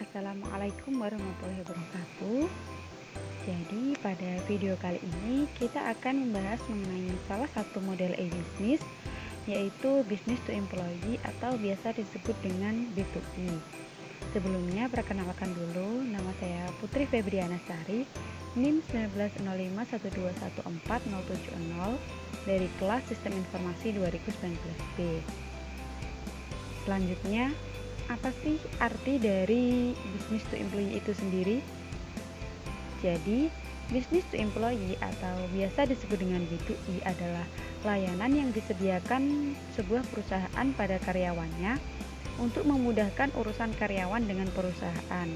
Assalamualaikum warahmatullahi wabarakatuh. Jadi pada video kali ini kita akan membahas mengenai salah satu model e-bisnis, yaitu business to employee atau biasa disebut dengan B2E. Sebelumnya perkenalkan dulu, nama saya Putri Febriana Sari, NIM 195121470 dari kelas Sistem Informasi 2019B. Selanjutnya, apa sih arti dari business to employee itu sendiri? Jadi, business to employee atau biasa disebut dengan B2E adalah layanan yang disediakan sebuah perusahaan pada karyawannya untuk memudahkan urusan karyawan dengan perusahaan.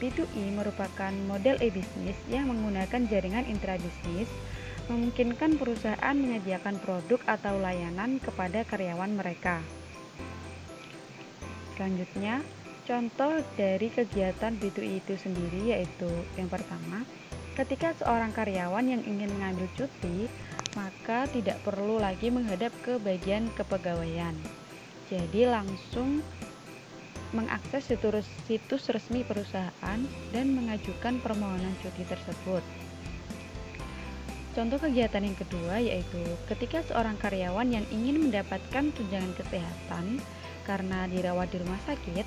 B2E merupakan model e-bisnis yang menggunakan jaringan intrabisnis, memungkinkan perusahaan menyediakan produk atau layanan kepada karyawan mereka. Selanjutnya, contoh dari kegiatan B2E itu sendiri yaitu yang pertama, ketika seorang karyawan yang ingin mengambil cuti, maka tidak perlu lagi menghadap ke bagian kepegawaian. Jadi langsung mengakses situs resmi perusahaan dan mengajukan permohonan cuti tersebut. Contoh kegiatan yang kedua yaitu ketika seorang karyawan yang ingin mendapatkan tunjangan kesehatan karena dirawat di rumah sakit,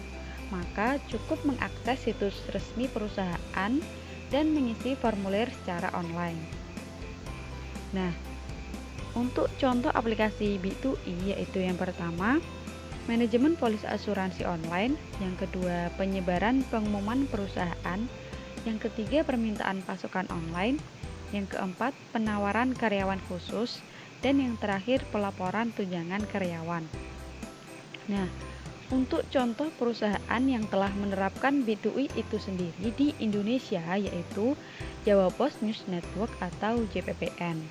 maka cukup mengakses situs resmi perusahaan dan mengisi formulir secara online. Nah, untuk contoh aplikasi B2E yaitu yang pertama, manajemen polis asuransi online, yang kedua, penyebaran pengumuman perusahaan, yang ketiga, permintaan pasukan online, yang keempat, penawaran karyawan khusus, dan yang terakhir, pelaporan tunjangan karyawan. Nah, untuk contoh perusahaan yang telah menerapkan B2E itu sendiri di Indonesia yaitu Jawa Post News Network atau JPPN.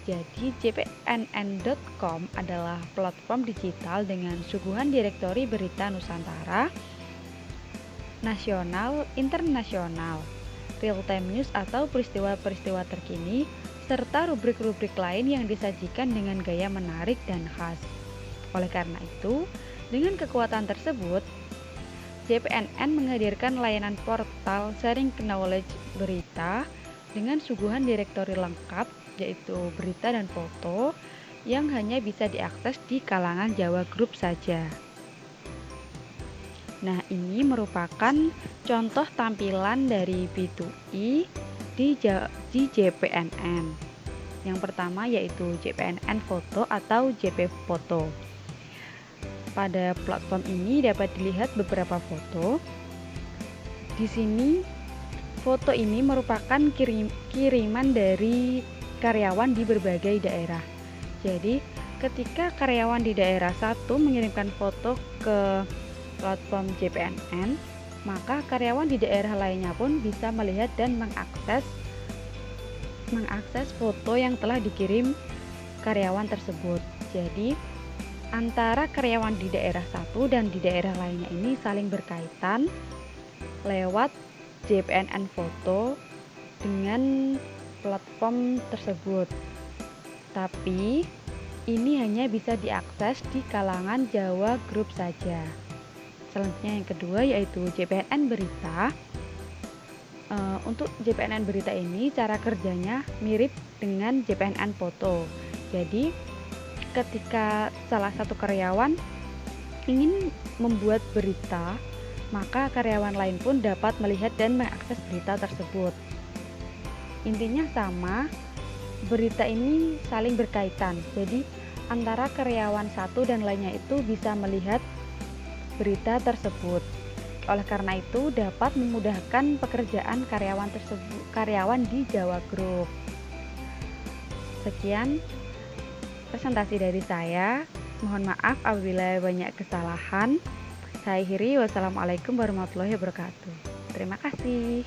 Jadi jpnn.com adalah platform digital dengan suguhan direktori berita Nusantara, nasional, internasional, real-time news atau peristiwa-peristiwa terkini, serta rubrik-rubrik lain yang disajikan dengan gaya menarik dan khas. Oleh karena itu, dengan kekuatan tersebut, JPNN menghadirkan layanan portal sharing knowledge berita dengan suguhan direktori lengkap, yaitu berita dan foto, yang hanya bisa diakses di kalangan Jawa Group saja. Nah, ini merupakan contoh tampilan dari B2E di JPNN. Yang pertama yaitu JPNN Foto atau JP Foto. Pada platform ini dapat dilihat beberapa foto. Di sini foto ini merupakan kiriman dari karyawan di berbagai daerah. Jadi, ketika karyawan di daerah satu mengirimkan foto ke platform JPNN, maka karyawan di daerah lainnya pun bisa melihat dan mengakses foto yang telah dikirim karyawan tersebut. Jadi, antara karyawan di daerah satu dan di daerah lainnya ini saling berkaitan lewat JPNN Foto dengan platform tersebut. Tapi ini hanya bisa diakses di kalangan Jawa Group saja. Selanjutnya yang kedua yaitu JPNN Berita. Untuk JPNN Berita ini cara kerjanya mirip dengan JPNN Foto. Jadi ketika salah satu karyawan ingin membuat berita, maka karyawan lain pun dapat melihat dan mengakses berita tersebut. Intinya sama, berita ini saling berkaitan. Jadi antara karyawan satu dan lainnya itu bisa melihat berita tersebut. Oleh karena itu dapat memudahkan pekerjaan karyawan di Jawa Group. Sekian presentasi dari saya. Mohon maaf apabila banyak kesalahan. Saya akhiri. Wassalamualaikum warahmatullahi wabarakatuh. Terima kasih.